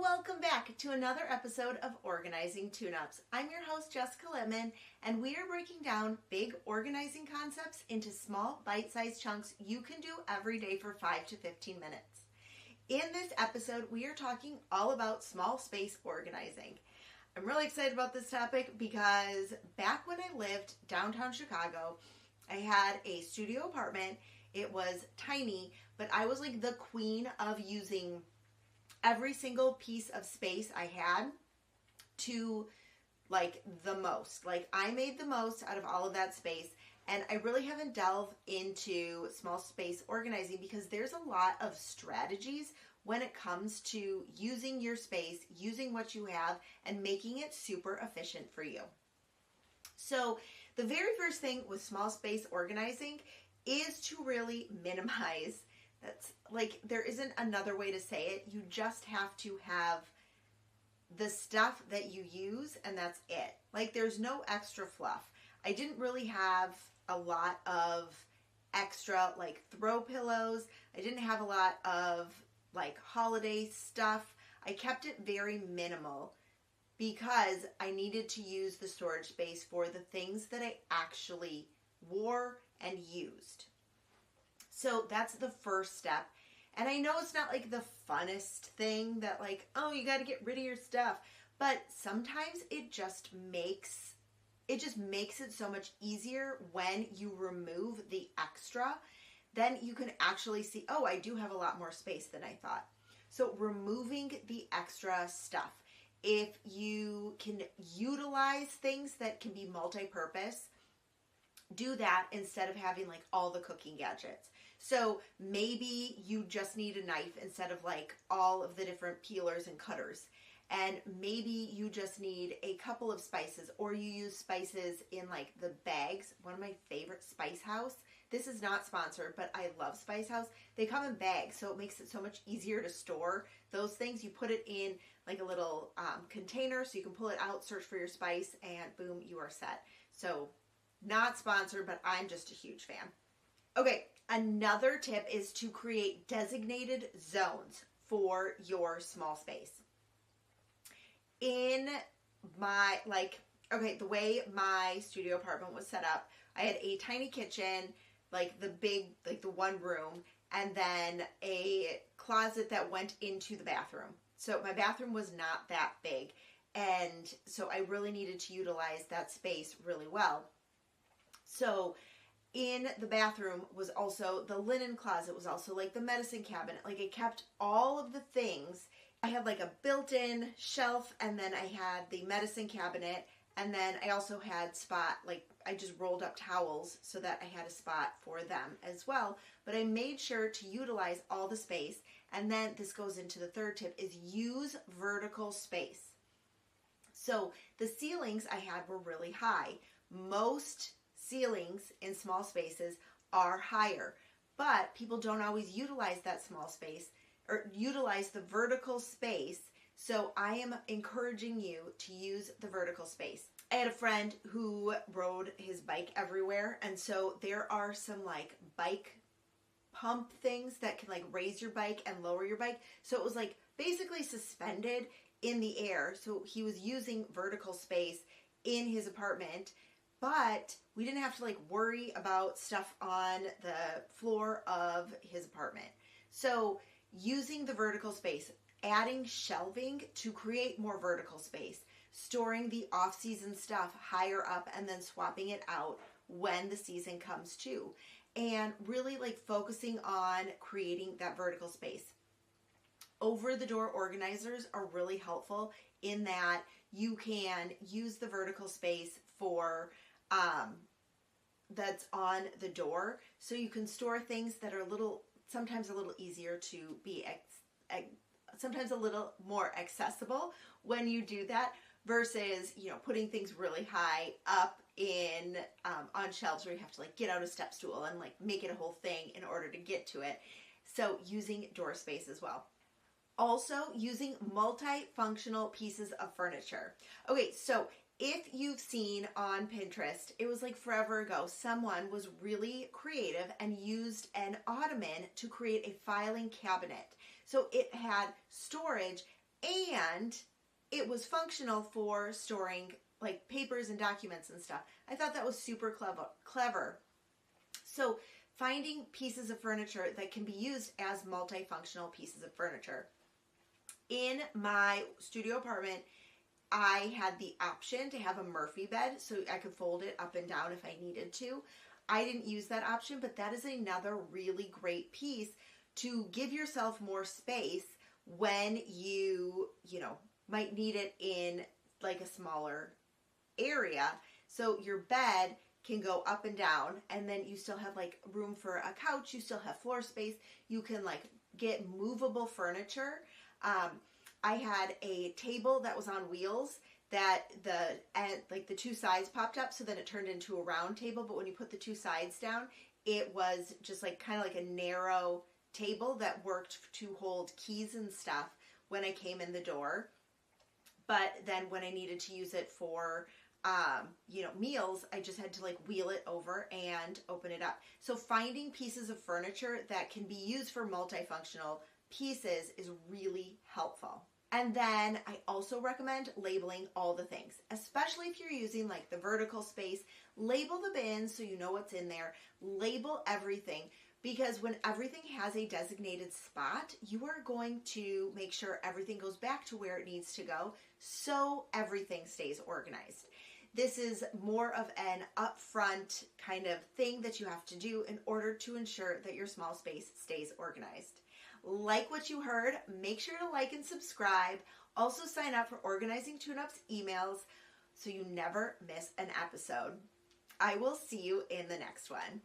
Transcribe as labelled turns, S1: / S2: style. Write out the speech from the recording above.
S1: welcome back to another episode of Organizing Tune-Ups. I'm your host, Jessica Littman, and we are breaking down big organizing concepts into small, bite-sized chunks you can do every day for 5 to 15 minutes. In this episode, we are talking all about small space organizing. I'm really excited about this topic because back when I lived downtown Chicago, I had a studio apartment. It was tiny, but I was like the queen of using every single piece of space I had to like the most. Like I made the most out of all of that space, and I really haven't delved into small space organizing because there's a lot of strategies when it comes to using your space, using what you have, and making it super efficient for you. So the very first thing with small space organizing is to really minimize. That's like, there isn't another way to say it. You just have to have the stuff that you use, and that's it. Like, there's no extra fluff. I didn't really have a lot of extra, like, throw pillows. I didn't have a lot of, like, holiday stuff. I kept it very minimal because I needed to use the storage space for the things that I actually wore and used. So that's the first step. And I know it's not like the funnest thing that like, oh, you got to get rid of your stuff. But sometimes it just makes it so much easier when you remove the extra. Then you can actually see, oh, I do have a lot more space than I thought. So removing the extra stuff. If you can utilize things that can be multi-purpose, do that instead of having like all the cooking gadgets. So maybe you just need a knife instead of like all of the different peelers and cutters. And maybe you just need a couple of spices, or you use spices in like the bags. One of my favorite, Spice House. This is not sponsored, but I love Spice House. They come in bags, so it makes it so much easier to store those things. You put it in like a little container so you can pull it out, search for your spice, and boom, you are set. So not sponsored, but I'm just a huge fan. Okay, another tip is to create designated zones for your small space. In my, the way my studio apartment was set up, I had a tiny kitchen, like the one room, and then a closet that went into the bathroom. So my bathroom was not that big, and so I really needed to utilize that space really well. So in the bathroom was also the linen closet, was also like the medicine cabinet. Like I kept all of the things. I had like a built-in shelf, and then I had the medicine cabinet, and then I also had I just rolled up towels so that I had a spot for them as well. But I made sure to utilize all the space. And then this goes into the third tip, is use vertical space. So the ceilings I had were really high. Most ceilings in small spaces are higher, but people don't always utilize that small space or utilize the vertical space. So I am encouraging you to use the vertical space. I had a friend who rode his bike everywhere, and so there are some like bike pump things that can like raise your bike and lower your bike. So it was like basically suspended in the air. So he was using vertical space in his apartment, but we didn't have to like worry about stuff on the floor of his apartment. So using the vertical space, adding shelving to create more vertical space, storing the off-season stuff higher up, and then swapping it out when the season comes to, and really like focusing on creating that vertical space. Over-the-door organizers are really helpful in that you can use the vertical space for that's on the door, so you can store things that are sometimes a little easier to be sometimes a little more accessible when you do that, versus putting things really high up in on shelves where you have to like get out a step stool and like make it a whole thing in order to get to it. So using door space as well. Also using multifunctional pieces of furniture. Okay, so if you've seen on Pinterest, it was like forever ago, someone was really creative and used an ottoman to create a filing cabinet. So it had storage and it was functional for storing like papers and documents and stuff. I thought that was super clever. So finding pieces of furniture that can be used as multifunctional pieces of furniture. In my studio apartment, I had the option to have a Murphy bed so I could fold it up and down if I needed to. I didn't use that option, but that is another really great piece to give yourself more space when you might need it in like a smaller area. So your bed can go up and down, and then you still have like room for a couch, you still have floor space, you can like get movable furniture. I had a table that was on wheels that the two sides popped up, so then it turned into a round table, but when you put the two sides down, it was just like kind of like a narrow table that worked to hold keys and stuff when I came in the door. But then when I needed to use it for meals, I just had to like wheel it over and open it up. So finding pieces of furniture that can be used for multifunctional pieces is really helpful. And then I also recommend labeling all the things, especially if you're using like the vertical space. Label the bins so you know what's in there. Label everything, because when everything has a designated spot, you are going to make sure everything goes back to where it needs to go so everything stays organized. This is more of an upfront kind of thing that you have to do in order to ensure that your small space stays organized. Like what you heard, make sure to like and subscribe. Also sign up for Organizing Tune-Ups emails so you never miss an episode. I will see you in the next one.